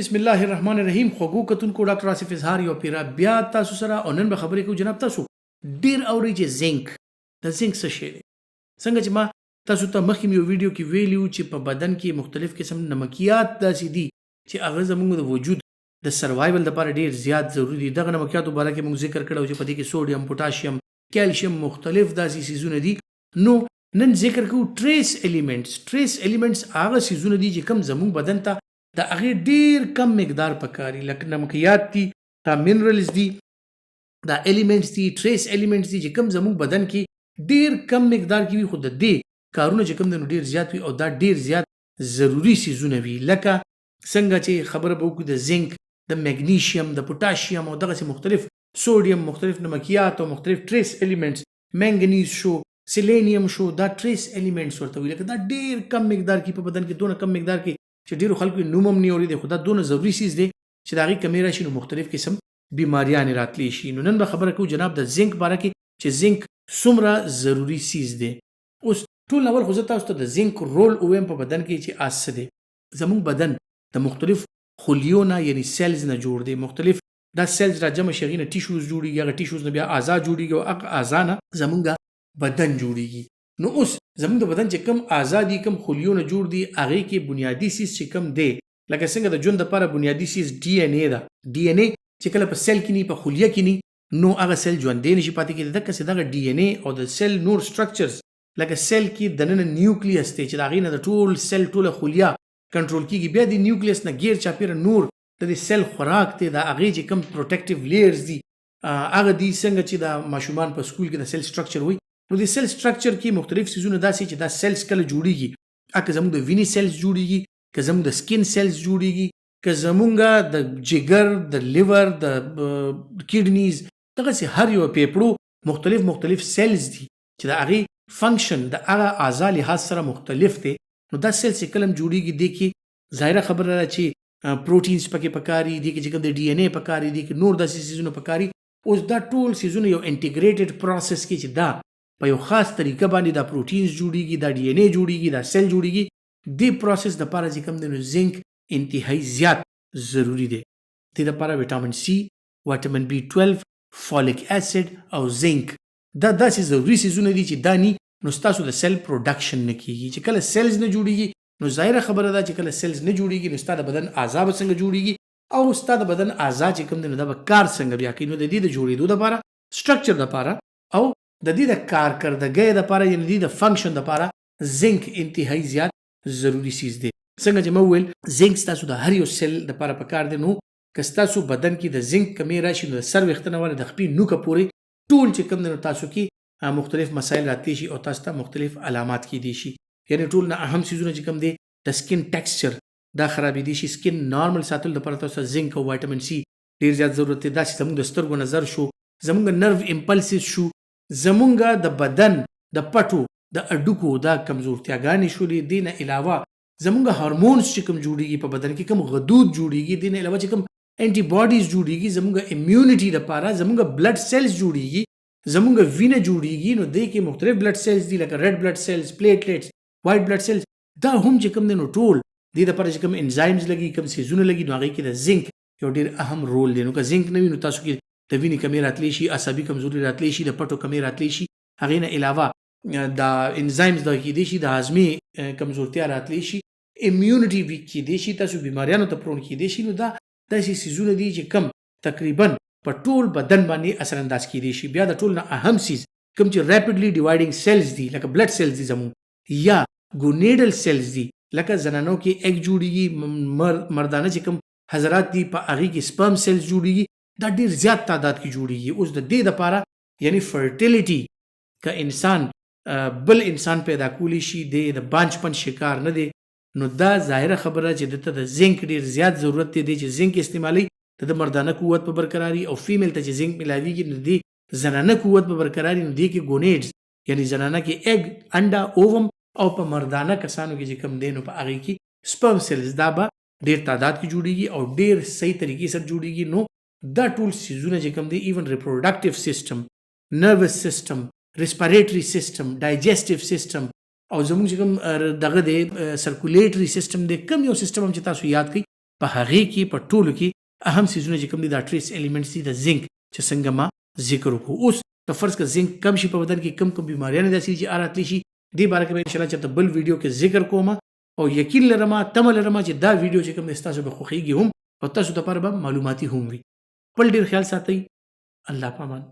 بسم الله الرحمن الرحیم. خوږو کتونکو ډاکټر آصف اظهار یو پیرا بیا تاسو سره او نن به خبرې کوو. جناب تاسو ډیر اورئ چې زنک د زنک څه شی دی. څنګه چې ما تاسو ته مخکې یو ویډیو کې ویلیو چې په بدن کې مختلف قسم نمکیات داسې دي چې هغه زموږ د وجود د سروایول لپاره ډیر زیات ضروری دي. دغه نمکیاتو باره کې موږ ذکر کړو چې په دې کې سوډیم، پوتاشیم، کیلشیم مختلف داسې سیزونه دي. نو نن ذکر کوو ټریس الیمنټس. ټریس الیمنټس هغه سیزونه دي چې کوم زموږ بدن ته د هغې ډیر کم مقدار پکاري، لکه نمکیات دي، دا منرلز دي، دا الیمنټس دي، ټریس الیمنټس دي چې کوم زموږ بدن کې ډیر کم مقدار کې وي، خو د دې کارونه چې کوم دی نو ډیر زیات وي او دا ډیر زیات ضروري سیزونه وي. لکه څنګه چې خبره به وکړو د زنک، د میګنیشیم، د پوتاشیم او دغسې مختلف سوډیم، مختلف نمکیات او مختلف ټریس الیمنټس، منګنیز شو، سیلینیم شو، دا ټریس الیمنټس ورته وي. لکه دا ډیر کم مقدار کې په بدن کې، دونه کم مقدار کې چې ډیرو خلکو نوم هم نه اورېدی، خو دا دونه ضروري سیز دی چې د هغې کمې راشي نو مختلف قسم بیماریانې راتلی شي. نو نن به خبره کوو جناب د زنک باره کې چې زنک څومره ضروري سیز دی. اوس ټول اول خو زه تاسو ته د زنک رول ووایم په بدن کې چې از څه دی. زموږ بدن د مختلف خلیو نه یعنی سیلز نه جوړ دی. مختلف دا سیلز را جمع شي، هغې نه ټیشوز جوړېږي، هغه ټیشوز نه بیا اعضا جوړېږي او هغه اعضا نه زموږ بدن جوړېږي. نو اوس زموږ د بدن چې کم اعضا دي، کم خلیو نه جوړ دي، هغې کې بنیادي سیز چې کم دی، لکه څنګه د ژوند لپاره بنیادي سیز ډي ان اے ده. ډي ان اے چې کله په سیل کې ني، په خلیه کې ني، نو هغه سیل ژوندی نشي پاتې کېدی. دقسې دغه ډي ان اے او د سیل نور سټرکچرز، لکه سیل کې دننه نیوکلیس دی چې د هغې نه د ټول سیل ټوله خلیه کنټرول کېږي. بیا د نیوکلیس نه غیر چاپېره نور د دې سیل خوراک دی، د هغې چې کوم پروټیکټیو لیئرز دي هغه دي. څنګه چې د ماشومان په سکول کې د سیل سټرکچر وایي، نو د سیل سټرکچر کې مختلف سیزونه داسې چې دا سیلز کله جوړیږي، که زموږ د وینې سیلز جوړیږي، که زموږ د سکین سیلز جوړیږي، که زموږ د جگر، د لیور، د کډنیز، دغسې هر یو پیپړو مختلف سیلز دي چې د هغې فنکشن د هغه اعضا لحاظ سره مختلف دی. نو دا سیلز چې کله هم جوړیږي دې کې ظاهره خبره ده چې پروټینز پکې پکاري، دې کې چې کوم د ډي ان اے پکاري، دې کې نور داسې سیزونه پکاري. اوس دا ټول سیزونه یو انټیګریټډ پروسس کې چې دا په یو خاص طریقه باندې دا پروټینز جوړیږي، دا ډي ان اے جوړیږي، دا سیل جوړیږي. دې پروسس دپاره چې کوم دی نو زنک انتهایی زیات ضروري دی. دې دپاره ویټامین سی، ویټامین بي 12، فولیک اسید او زنک دا داسې ضروري سیزونه دي چې دا ني نو ستاسو د سیل پروډکشن نه کېږي. چې کله سیلز نه جوړیږي نو ظاهره خبره ده چې کله سیلز نه جوړیږي نو ستا د بدن اعضا به څنګه جوړیږي او ستا د بدن اعضا چې کوم دی نو دا به کار څنګه بیا کوي. نو د دې د جوړېدو دپاره، سټرکچر دپاره او د دې د کارکردګۍ دپاره، یعنې د دې د فنکشن دپاره زنک انتهایی زیات ضروري سیز دی. څنګه چې ما وویل زنک ستاسو د هر یو سیل دپاره پکار دی. نو که ستاسو بدن کې د زنک کمې راشي نو د سر ویښته نه ولې د خپې نوکه پورې ټول چې کوم دی نو تاسو کې مختلف مسایل راتلی شي او تاسو ته مختلف علامات کیدی شي. یعنې ټول نه اهم سیزونه چې کوم دی د سکین ټیکسچر دا خرابېدی شي. سکین نارمل ساتلو دپاره تاسو ته زنک او وایټامین سی ډېر زیات ضرورت دی. داسې زموږ د سترګو نظر شو، زموږ نرو امپلسز شو، زمونږ د بدن د پټو د اډوکو دا کمزورتیاګانې شولې. دې نه علاوه زمونږ هارمونز چې کوم جوړیږي په بدن کې، کوم غدود جوړیږي، دې نه علاوه چې کوم انټي باډیز جوړیږي زمونږ امیونټي لپاره، زمونږ بلډ سیلز جوړیږي، زمونږ وینه جوړیږي. نو دې کې مختلف بلډ سیلز دي لکه ریډ بلډ سیلز، پلیټلیټس، وایټ بلډ سیلز. دا هم چې کوم دی نو ټول دې دپاره چې کوم انزایمز لګي، کوم سیزونه لګي، نو هغې کې د زنک یو ډېر اهم رول دی. نو که زنک نه وي نو تاسو کې د وینې کمې راتلی شي، عصبي کمزوري راتلی شي، د پټو کمې راتلی شي. هغې نه علاوه دا انزایمز دغه کیدی شي، د هاضمې کمزورتیا راتلی شي، امیونټي ویک کیدی شي، تاسو بیماریانو ته پرون کیدی شي. نو دا داسې سیزونه دي چې کم تقریبا په ټول بدن باندې اثر انداز کیدی شي. بیا د ټول نه اهم سیز کوم چې ریپډلی ډیوایډینګ سیلز دي لکه بلډ سیلز دي زموږ، یا ګونیډل سیلز دي لکه زنانو کې ایګ جوړیږي، مردانه چې کوم حضرات دي په هغې کې سپرم سیلز جوړیږي، دا ډیر زیات تعداد کې جوړیږي. اوس د دې دپاره یعنی فرټیلیټي که انسان بل انسان پیدا کولی شي، د بانجپن شکار نه دی، نو دا ظاهره خبره چې دته د زنک ډیر زیات ضرورت دی چې زنک استعمالي د مردانه قوت په برقراري، او فیمیل ته چې زنک ملاویږي نو د زنانه قوت په برقراري. نو دې کې ګونیډز یعنی زنانه کې ایګ، انډا، اووم، او په مردانه کسانو کې چې کوم دی نو په هغې کې سپرم سیلز دا به ډیر تعداد کې جوړیږي او ډیر صحیح طریقې سره جوړیږي. نو دا ټول سیزونه چې کوم دی ایون ریپروډکټیو سیسټم، نروس سیسټم، ریسپیریټري سیسټم، ډایجسټیو سیسټم او زموږ چې کوم دغه دی سرکولیټري سیسټم دی، کوم یو سیسټم هم چې تاسو یاد کړئ په هغې کې په ټولو کې اهم څیزونه چې کوم دي دا ټریس ایلیمنټس دي د زنک چې څنګه ما ذکر وکړو. اوس که فرض کړه زنک کم شي په بدن کې کم بیماریانې داسې چې راتلی شي دې باره کې به انشاءالله چېرته بل ویډیو کې ذکر کوم او یقین لرم تمه لرم چې دا ویډیو چې کوم دی ستاسو به خوښیږي هم او تاسو دپاره به معلوماتي هم وي. خپل ډېر خیال ساتئ. الله پامان.